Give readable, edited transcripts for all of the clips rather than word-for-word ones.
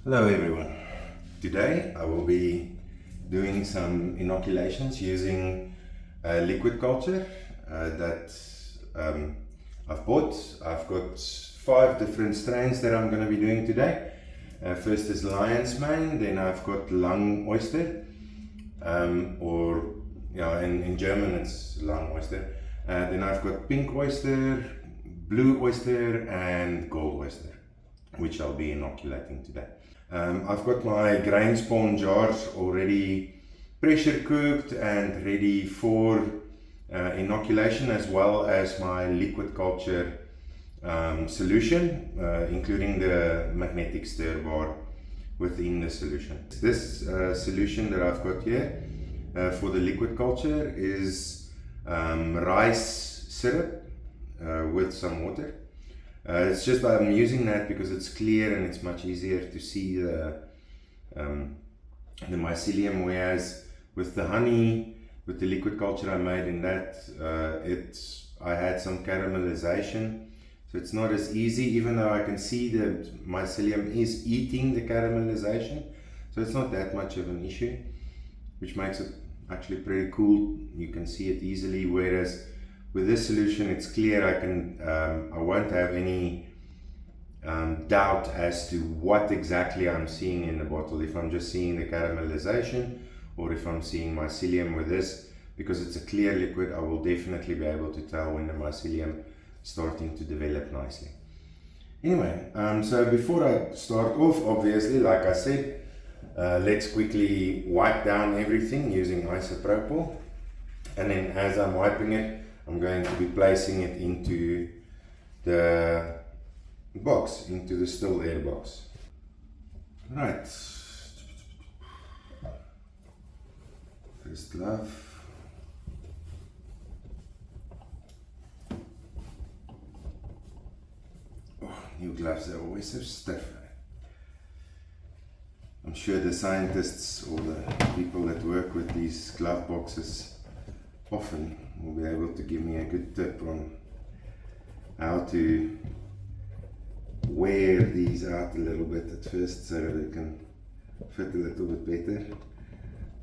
Hello everyone. Today I will be doing some inoculations using liquid culture that I've bought. I've got 5 different strains that I'm going to be doing today. First is lion's mane, then I've got Lungen oyster, in German it's Lung oyster. Then I've got pink oyster, blue oyster and gold oyster, which I'll be inoculating today. I've got my grain spawn jars already pressure cooked and ready for inoculation, as well as my liquid culture solution, including the magnetic stir bar within the solution. This solution that I've got here for the liquid culture is rice syrup with some water. It's just I'm using that because it's clear and it's much easier to see the mycelium, whereas with the honey, with the liquid culture I made in that, I had some caramelization, so it's not as easy, even though I can see the mycelium is eating the caramelization, so it's not that much of an issue, which makes it actually pretty cool. You can see it easily, whereas with this solution, it's clear. I won't have any doubt as to what exactly I'm seeing in the bottle, if I'm just seeing the caramelization or if I'm seeing mycelium. With this, because it's a clear liquid, I will definitely be able to tell when the mycelium is starting to develop nicely. Anyway, so before I start off, obviously, like I said, let's quickly wipe down everything using isopropyl, and then as I'm wiping it, I'm going to be placing it into the box, into the still air box. Right. First glove. Oh, new gloves are always so stiff. I'm sure the scientists or the people that work with these glove boxes often will be able to give me a good tip on how to wear these out a little bit at first so they can fit a little bit better.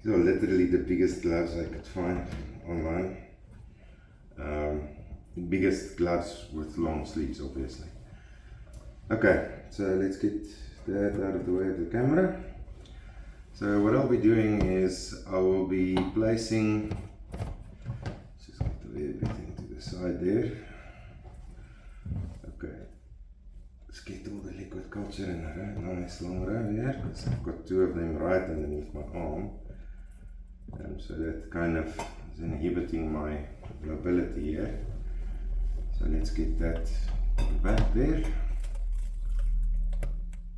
These are literally the biggest gloves I could find online. Biggest gloves with long sleeves, obviously. Okay, so let's get that out of the way of the camera. So what I'll be doing is I will be placing, just get everything to the side there. Okay, let's get all the liquid culture in a row, nice long row here, because I've got 2 of them right underneath my arm. So that kind of is inhibiting my mobility here. So let's get that back there.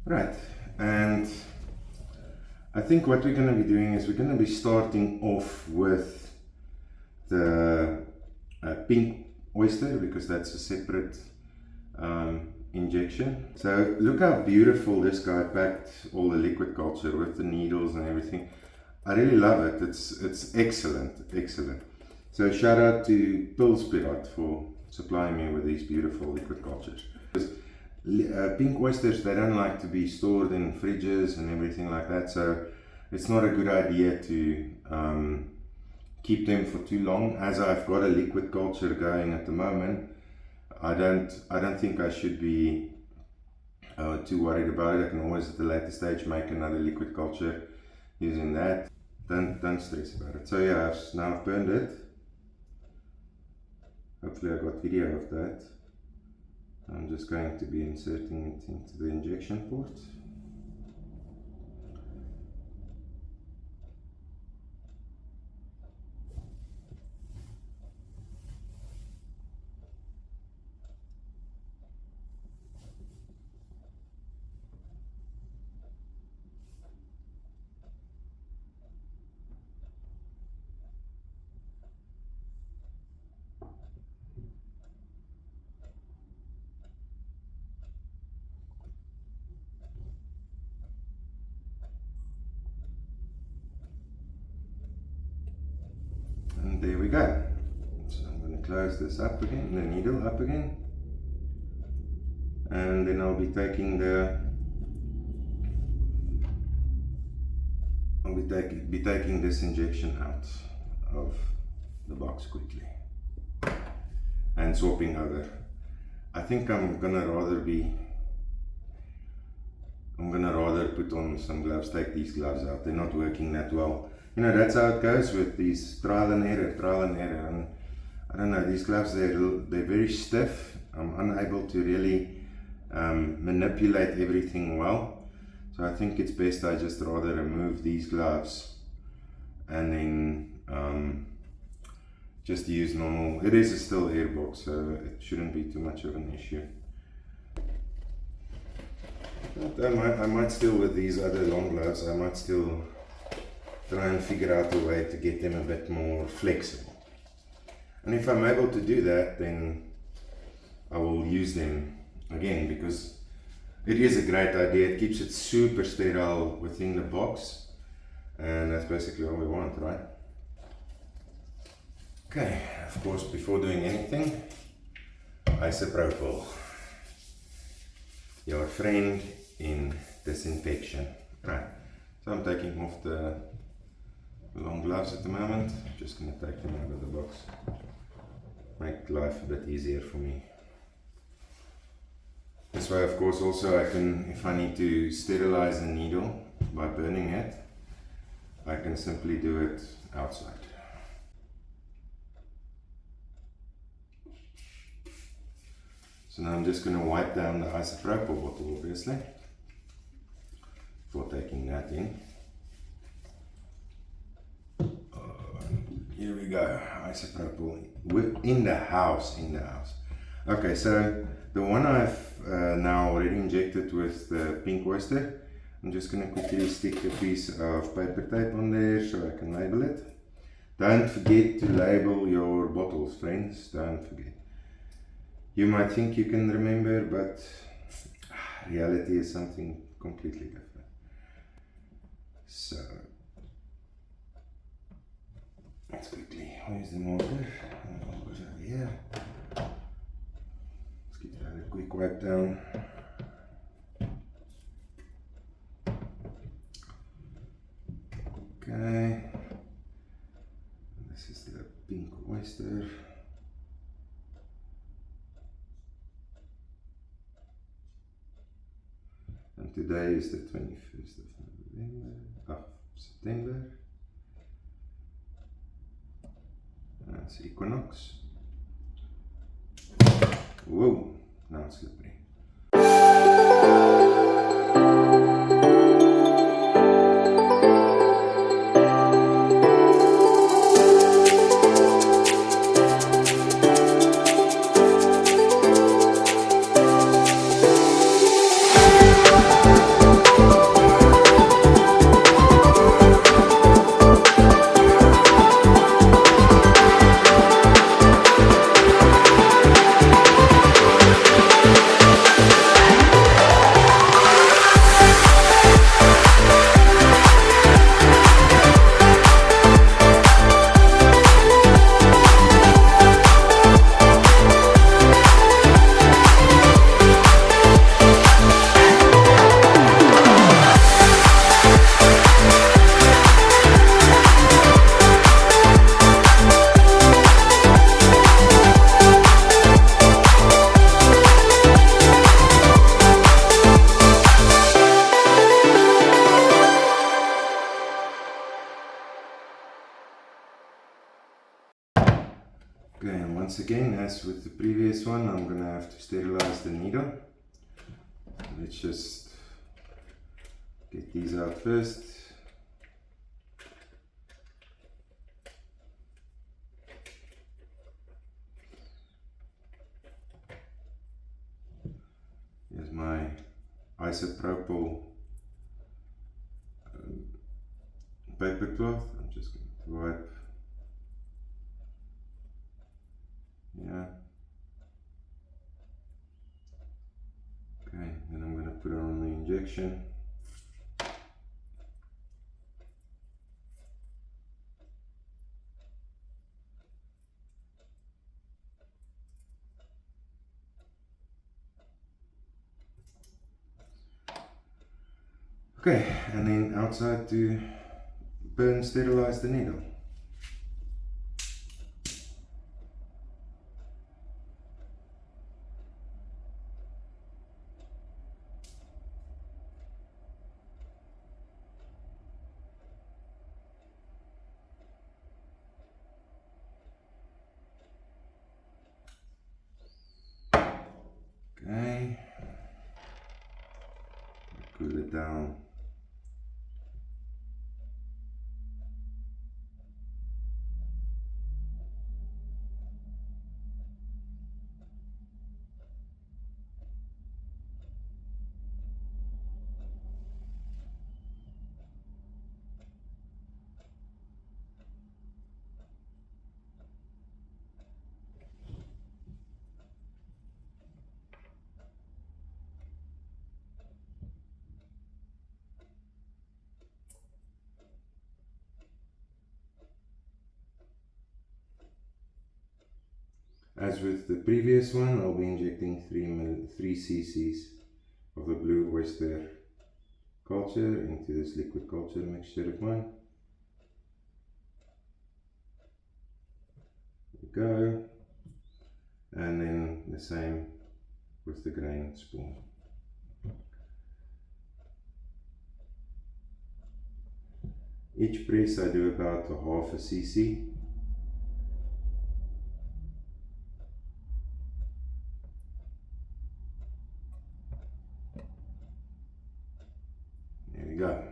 Right, and I think what we're going to be doing is we're going to be starting off with the pink oyster, because that's a separate injection. So look how beautiful this guy packed all the liquid culture with the needles and everything. I really love it. It's excellent. So shout out to Pilspirat for supplying me with these beautiful liquid cultures. Pink oysters, they don't like to be stored in fridges and everything like that, so it's not a good idea to keep them for too long. As I've got a liquid culture going at the moment, I don't think I should be too worried about it. I can always at the later stage make another liquid culture using that. Don't stress about it. So yeah, I've burned it. Hopefully I got video of that. I'm just going to be inserting it into the injection port. And there we go. So I'm going to close this up again, the needle up again, and then I'll be taking the I'll be taking this injection out of the box quickly and swapping over. I think I'm gonna rather put on some gloves, take these gloves out. They're not working that well. You know, that's how it goes with these trial and error. And I don't know, these gloves, they're very stiff. I'm unable to really manipulate everything well. So I think it's best I just rather remove these gloves and then just use normal. It is a still air box, so it shouldn't be too much of an issue. But I might still, with these other long gloves, I might still try and figure out a way to get them a bit more flexible. And if I'm able to do that, then I will use them again, because it is a great idea. It keeps it super sterile within the box, and that's basically all we want, right? Okay, of course, before doing anything, isopropyl, your friend in disinfection. Right, so I'm taking off the long gloves at the moment. I'm just going to take them out of the box, make life a bit easier for me. This way, of course, also I can, if I need to sterilize a needle by burning it, I can simply do it outside. So now I'm just going to wipe down the isopropyl bottle, obviously, before taking that in. Here we go, isopropyl in the house. Okay, so the one I've now already injected with the pink oyster, I'm just going to quickly stick a piece of paper tape on there so I can label it. Don't forget to label your bottles, friends, don't forget. You might think you can remember, but reality is something completely different. So, let's quickly, where's the marker? Marker's over here. Let's get that a quick wipe down. Okay. This is the pink oyster. And today is the 21st of September. That's equinox. Whoa, now it's slippery. Okay, and once again, as with the previous one, I'm going to have to sterilize the needle. Let's just get these out first. Here's my isopropyl paper cloth. I'm just going to wipe. Yeah. Okay, then I'm going to put on the injection. Okay, and then outside to and sterilize the needle. Okay, cool it down. As with the previous one, I'll be injecting 3 cc's of the blue oyster culture into this liquid culture mixture of mine. There we go. And then the same with the grain spoon. Each press I do about a half a cc. There we go.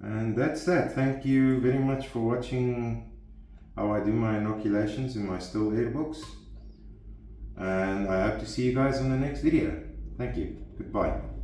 And that's that. Thank you very much for watching how I do my inoculations in my still air books. And I hope to see you guys in the next video. Thank you. Goodbye.